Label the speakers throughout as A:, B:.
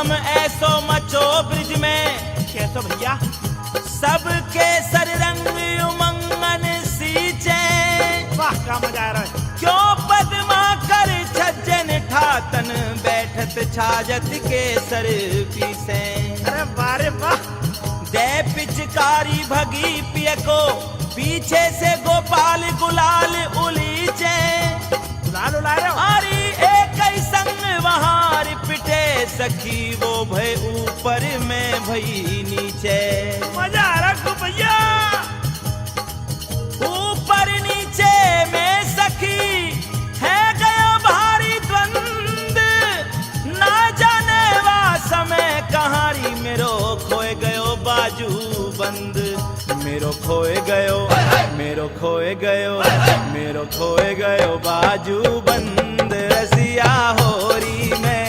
A: हम ऐसो मचो ब्रिज में,
B: कैसो भैया?
A: सबके सर रंग उमंगन सींचे।
B: वाह क्या मजा आ रहा है।
A: क्यों पद्मा कर छज्जन ठातन, बैठत छाजत के सर पीसे।
B: अरे बारे वाह।
A: दे पिचकारी भगी पिय को, पीछे से गोपाल गुलाल उलीचे।
B: गुलाल उला रहे हो?
A: हरी एक ही संग वहां पिटे सखी, वो भय ऊपर में भई नीचे।
B: मजा आ रहा है भैया।
A: ऊपर नीचे में सखी है गया भारी द्वंद, ना जाने वा समय कहारी, मेरो खोए गयो बाजू बंद। मेरो खोए गयो, मेरो खोए गयो, मेरो खोए गयो बाजू बंद, रसिया होरी में।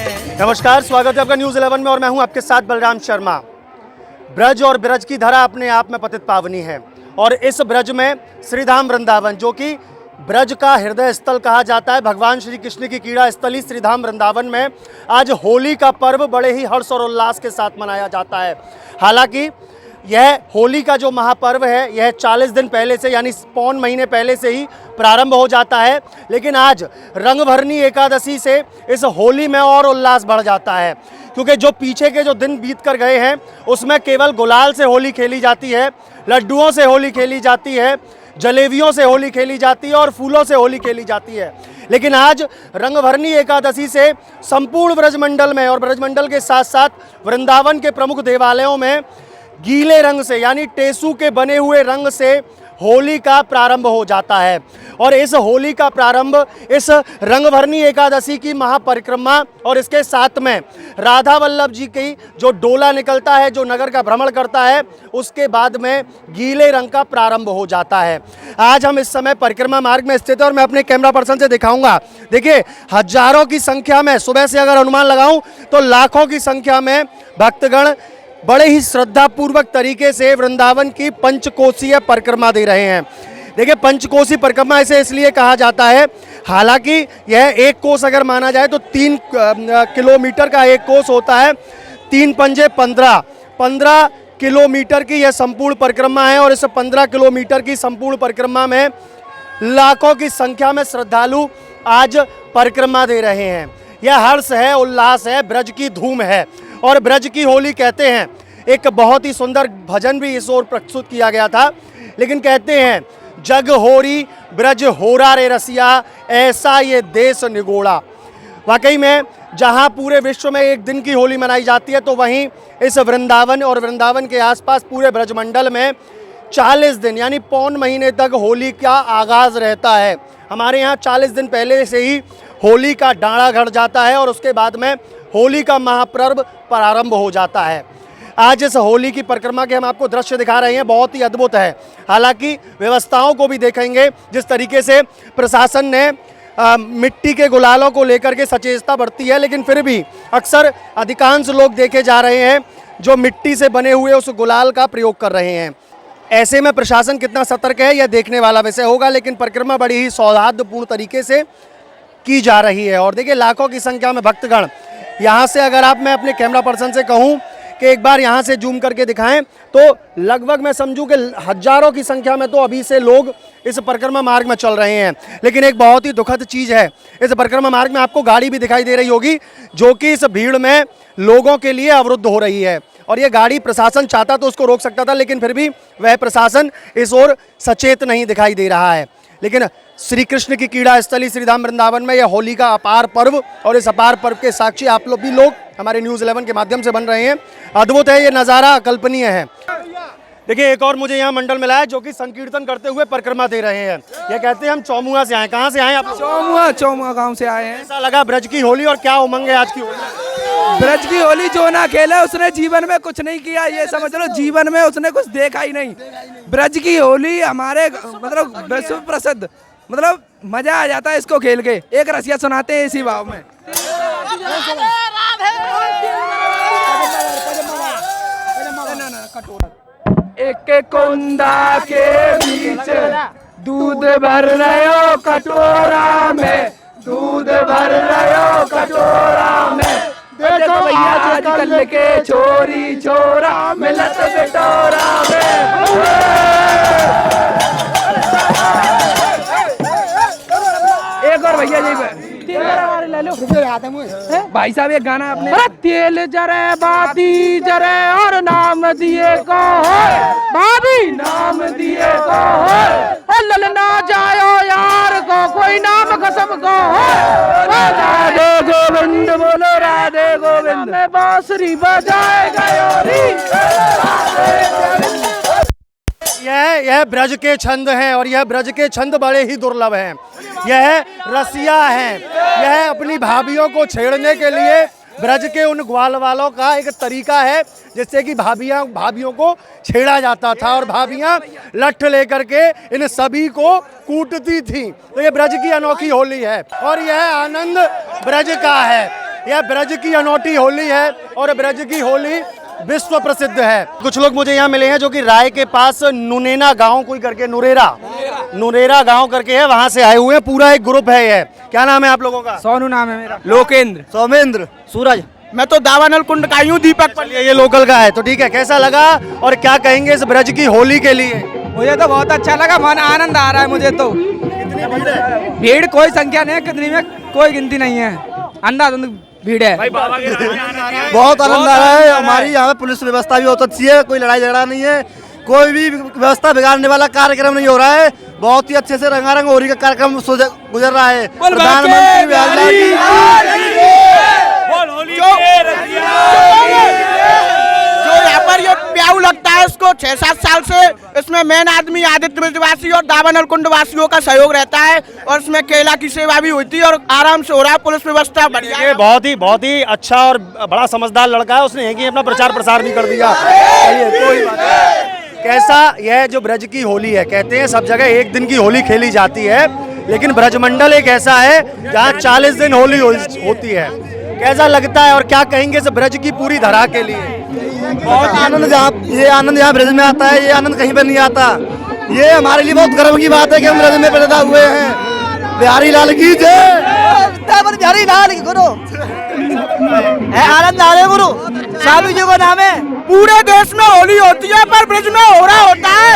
C: नमस्कार, स्वागत है आपका न्यूज़ 11 में और मैं हूं आपके साथ बलराम शर्मा। ब्रज और ब्रज की धरा अपने आप में पतित पावनी है और इस ब्रज में श्रीधाम वृंदावन, जो कि ब्रज का हृदय स्थल कहा जाता है, भगवान श्री कृष्ण की क्रीड़ा स्थली श्रीधाम वृंदावन में आज होली का पर्व बड़े ही हर्ष और उल्लास के साथ मनाया जाता है। हालांकि यह होली का जो महापर्व है यह 40 दिन पहले से यानी पौन महीने पहले से ही प्रारंभ हो जाता है, लेकिन आज रंगभरनी एकादशी से इस होली में और उल्लास बढ़ जाता है, क्योंकि जो पीछे के जो दिन बीत कर गए हैं उसमें केवल गुलाल से होली खेली जाती है, लड्डुओं से होली खेली जाती है, जलेबियों से होली खेली जाती है और फूलों से होली खेली जाती है। लेकिन आज रंगभरनी एकादशी से संपूर्ण ब्रजमंडल में और ब्रजमंडल के साथ साथ वृंदावन के प्रमुख देवालयों में गीले रंग से यानी टेसू के बने हुए रंग से होली का प्रारंभ हो जाता है। और इस होली का प्रारंभ इस रंगभरनी एकादशी की महापरिक्रमा और इसके साथ में राधा वल्लभ जी की जो डोला निकलता है, जो नगर का भ्रमण करता है, उसके बाद में गीले रंग का प्रारंभ हो जाता है। आज हम इस समय परिक्रमा मार्ग में स्थित हैं और मैं अपने कैमरा पर्सन से दिखाऊंगा। देखिए, हजारों की संख्या में, सुबह से अगर अनुमान लगाऊं तो लाखों की संख्या में भक्तगण बड़े ही श्रद्धापूर्वक तरीके से वृंदावन की पंचकोसीय परिक्रमा दे रहे हैं। देखिए, पंचकोसी परिक्रमा इसे इसलिए कहा जाता है, हालांकि यह एक कोस अगर माना जाए तो 3 किलोमीटर का एक कोस होता है। 3 पंजे 15 किलोमीटर की यह संपूर्ण परिक्रमा है और इस 15 किलोमीटर की संपूर्ण परिक्रमा में लाखों की संख्या में श्रद्धालु आज परिक्रमा दे रहे हैं। यह हर्ष है, उल्लास है, ब्रज की धूम है और ब्रज की होली कहते हैं। एक बहुत ही सुंदर भजन भी इस ओर प्रस्तुत किया गया था, लेकिन कहते हैं जग होरी ब्रज होरा रे रसिया, ऐसा ये देश निगोड़ा। वाकई में जहां पूरे विश्व में एक दिन की होली मनाई जाती है, तो वहीं इस वृंदावन और वृंदावन के आसपास पूरे ब्रजमंडल में 40 दिन यानी पौन महीने तक होली का आगाज़ रहता है। हमारे यहाँ 40 दिन पहले से ही होली का डाँड़ा गड़ जाता है और उसके बाद में होली का महापर्व प्रारंभ हो जाता है। आज इस होली की परिक्रमा के हम आपको दृश्य दिखा रहे हैं, बहुत ही अद्भुत है। हालांकि व्यवस्थाओं को भी देखेंगे, जिस तरीके से प्रशासन ने मिट्टी के गुलालों को लेकर के सचेतता बरती है, लेकिन फिर भी अक्सर अधिकांश लोग देखे जा रहे हैं जो मिट्टी से बने हुए उस गुलाल का प्रयोग कर रहे हैं। ऐसे में प्रशासन कितना सतर्क है यह देखने वाला विषय होगा, लेकिन परिक्रमा बड़ी ही सौहार्दपूर्ण तरीके से की जा रही है। और देखिए, लाखों की संख्या में भक्तगण यहाँ से, अगर आप मैं अपने कैमरा पर्सन से कहूँ कि एक बार यहाँ से जूम करके दिखाएं, तो लगभग मैं समझूं कि हजारों की संख्या में तो अभी से लोग इस परिक्रमा मार्ग में चल रहे हैं। लेकिन एक बहुत ही दुखद चीज़ है, इस परिक्रमा मार्ग में आपको गाड़ी भी दिखाई दे रही होगी जो कि इस भीड़ में लोगों के लिए अवरुद्ध हो रही है। और ये गाड़ी प्रशासन चाहता तो उसको रोक सकता था, लेकिन फिर भी वह प्रशासन इस ओर सचेत नहीं दिखाई दे रहा है। लेकिन श्री कृष्ण की क्रीड़ा स्थली श्रीधाम वृंदावन में यह होली का अपार पर्व और इस अपार पर्व के साक्षी आप लोग भी लोग हमारे न्यूज़ 11 के माध्यम से बन रहे हैं। अद्भुत है, ये नज़ारा अकल्पनीय है। देखिए, एक और मुझे यहाँ मंडल मिला है जो कि संकीर्तन करते हुए परिक्रमा दे रहे हैं। ये कहते हैं हम चौमुआ से आए। कहाँ से आए आप?
D: चौमुआ गांव से आए हैं।
C: ऐसा लगा ब्रज की होली और क्या उमंग है आज की होली?
D: ब्रज की होली जो ना खेले उसने जीवन में कुछ नहीं किया, ये समझ लो, जीवन में उसने कुछ देखा ही नहीं। ब्रज की होली हमारे मतलब विश्व प्रसिद्ध, मतलब मजा आ जाता है इसको खेल के। एक रसिया सुनाते हैं इसी भाव में। एक कुंदा के बीच दूध भर रहे कटोरा में, दूध भर रहे कटोरा में। देखो भैया चल के छोरी छोरा मिलत बिटोरा एक और भैया जी ले लो भाई साहब एक गाना आपने तेल जरे बाती जरे और नाम दिए को भाभी नाम दिए को ललना जायो यार को कोई नाम कसम को राधे गोविंद बोलो राधे गोविंद बांसुरी बजाए गयोरी
C: यह ब्रज के छंद हैं और यह ब्रज के छंद बड़े ही दुर्लभ हैं। यह रसिया हैं, यह अपनी भाभियों को छेड़ने के लिए ब्रज के उन ग्वाल वालों का एक तरीका है जिससे कि भाभियों को छेड़ा जाता था और भाभियां लठ लेकर के इन सभी को कूटती थी। तो ये ब्रज की अनोखी होली है और यह आनंद ब्रज का है। यह ब्रज की अनोखी होली है और ब्रज की होली विश्व प्रसिद्ध है। कुछ लोग मुझे यहाँ मिले हैं जो कि राय के पास नुनेना गांव कोई करके नुरेरा गांव करके है, वहां से आए हुए हैं। पूरा एक ग्रुप है। यह क्या नाम है आप लोगों का?
D: सोनू नाम है मेरा।
C: लोकेंद्र, सौमेंद्र, सूरज।
B: मैं तो दावानल कुंड का यूं दीपक पर
C: ये लोकल का है। तो ठीक है, कैसा लगा और क्या कहेंगे इस ब्रज की होली के लिए?
D: मुझे तो बहुत अच्छा लगा, मन आनंद आ रहा है मुझे तो।
C: कितनी भीड़ है?
D: भीड़ कोई संख्या नहीं है, कितनी में कोई गिनती नहीं है, अंधाधुंध भीड़ है।
E: बहुत आनंद आ रहा है। हमारी यहाँ पे पुलिस व्यवस्था भी बहुत अच्छी है, कोई लड़ाई झगड़ा नहीं है, कोई भी व्यवस्था बिगाड़ने वाला कार्यक्रम नहीं हो रहा है। बहुत ही अच्छे से रंगारंग होली का कार्यक्रम गुजर रहा है। प्रधानमंत्री
B: जो यहाँ पर ये प्याऊ लगता है इसको 6-7 साल से, इसमें मेन आदमी आदित्य ब्रजवासी और दावानल कुंड वासियों का सहयोग रहता है और इसमें केला की सेवा भी होती है और आराम से हो रहा है। पुलिस व्यवस्था बढ़िया है।
C: बहुत ही अच्छा और बड़ा समझदार लड़का है। उसने यही अपना प्रचार प्रसार भी कर दिया। कोई बात नहीं। कैसा यह जो ब्रज की होली है, कहते हैं सब जगह एक दिन की होली खेली जाती है, लेकिन ब्रजमंडल एक ऐसा है जहाँ 40 दिन होली होती है। कैसा लगता है और क्या कहेंगे इस ब्रज की पूरी धरा के लिए?
E: बहुत आनंद, ये आनंद यहाँ ब्रज में आता है, ये आनंद कहीं पर नहीं आता। ये हमारे लिए बहुत गर्व की बात है कि हम ब्रज में पैदा हुए हैं। बिहारी लाल की जय।
B: बिहारी लाल की गुरु है, आनंद आ रहे गुरु स्वामी जी को नाम है। पूरे देश में होली होती है पर ब्रज में हो रहा होता है।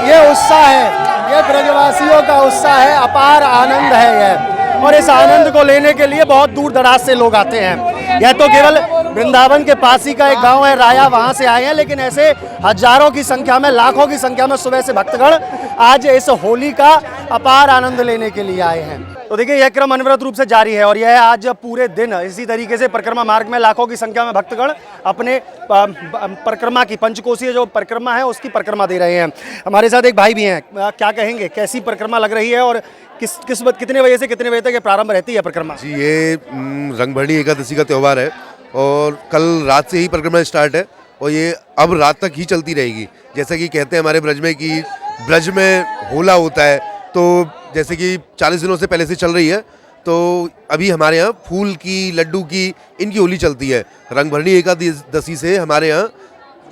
C: ये उत्साह है, ये ब्रजवासियों का उत्साह है, अपार आनंद है यह। और इस आनंद को लेने के लिए बहुत दूर दराज से लोग आते हैं। यह तो केवल वृंदावन के पास ही का एक गांव है राया, वहां से आए हैं, लेकिन ऐसे हजारों की संख्या में, लाखों की संख्या में सुबह से भक्तगण आज इस होली का अपार आनंद लेने के लिए आए हैं। तो देखिए यह क्रम अनवरत रूप से जारी है और यह आज पूरे दिन इसी तरीके से परिक्रमा मार्ग में लाखों की संख्या में भक्तगण अपने परिक्रमा की, पंचकोशीय जो परिक्रमा है उसकी परिक्रमा दे रहे हैं। हमारे साथ एक भाई भी हैं। क्या कहेंगे, कैसी परिक्रमा लग रही है और कितने बजे से कितने बजे तक ये प्रारंभ रहती है परिक्रमा?
F: जी, ये रंगभरणी एकादशी का त्यौहार है और कल रात से ही परिक्रमा स्टार्ट है और ये अब रात तक ही चलती रहेगी। जैसा कि कहते हैं हमारे ब्रज में कि ब्रज में होला होता है, तो जैसे कि 40 दिनों से पहले से चल रही है, तो अभी हमारे यहाँ फूल की, लड्डू की, इनकी होली चलती है। रंगभरणी एकादशी से हमारे यहाँ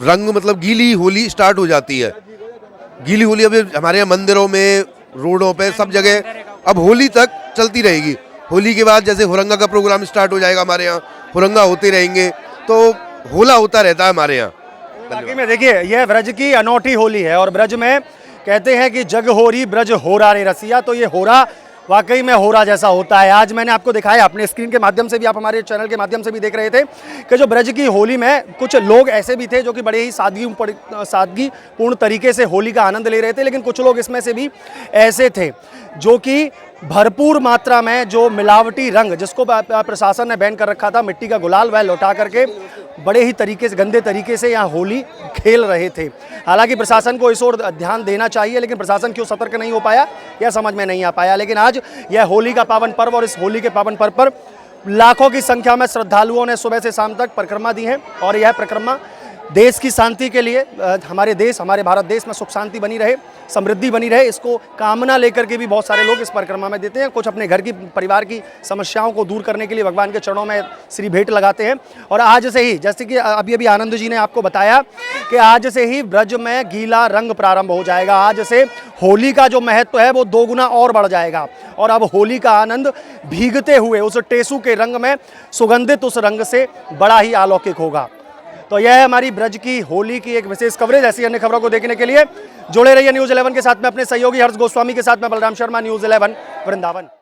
F: रंग मतलब गीली होली स्टार्ट हो जाती है। गीली होली अभी हमारे यहाँ मंदिरों में, रोडों पे, सब जगह अब होली तक चलती रहेगी। होली के बाद जैसे हुरंगा का प्रोग्राम स्टार्ट हो जाएगा, हमारे यहाँ हुरंगा होते रहेंगे, तो होला होता रहता है हमारे यहाँ।
C: बाकी में देखिए यह ब्रज की अनोखी होली है और ब्रज में कहते हैं कि जग होरी ब्रज होरा रे रसिया, तो ये होरा वाकई में होरा जैसा होता है। आज मैंने आपको दिखाया, अपने स्क्रीन के माध्यम से भी, आप हमारे चैनल के माध्यम से भी देख रहे थे कि जो ब्रज की होली में कुछ लोग ऐसे भी थे जो कि बड़े ही सादगीपूर्ण तरीके से होली का आनंद ले रहे थे, लेकिन कुछ लोग इसमें से भी ऐसे थे जो कि भरपूर मात्रा में जो मिलावटी रंग, जिसको प्रशासन ने बैन कर रखा था, मिट्टी का गुलाल, वह लौटा करके बड़े ही तरीके से, गंदे तरीके से यहाँ होली खेल रहे थे। हालांकि प्रशासन को इस ओर ध्यान देना चाहिए, लेकिन प्रशासन क्यों सतर्क नहीं हो पाया यह समझ में नहीं आ पाया। लेकिन आज यह होली का पावन पर्व और इस होली के पावन पर्व पर लाखों की संख्या में श्रद्धालुओं ने सुबह से शाम तक परिक्रमा दी है और यह परिक्रमा देश की शांति के लिए, हमारे भारत देश में सुख शांति बनी रहे, समृद्धि बनी रहे, इसको कामना लेकर के भी बहुत सारे लोग इस परिक्रमा में देते हैं। कुछ अपने घर की परिवार की समस्याओं को दूर करने के लिए भगवान के चरणों में श्री भेंट लगाते हैं। और आज से ही, जैसे कि अभी आनंद जी ने आपको बताया कि आज से ही ब्रज में गीला रंग प्रारंभ हो जाएगा। आज से होली का जो महत्व है वो 2 गुना और बढ़ जाएगा और अब होली का आनंद भीगते हुए उस टेसू के रंग में, सुगंधित उस रंग से बड़ा ही अलौकिक होगा। तो यह है हमारी ब्रज की होली की एक विशेष कवरेज। ऐसी अन्य खबरों को देखने के लिए जुड़े रहिए न्यूज़ 11 के साथ में अपने सहयोगी हर्ष गोस्वामी के साथ में बलराम शर्मा, न्यूज़ 11 वृंदावन।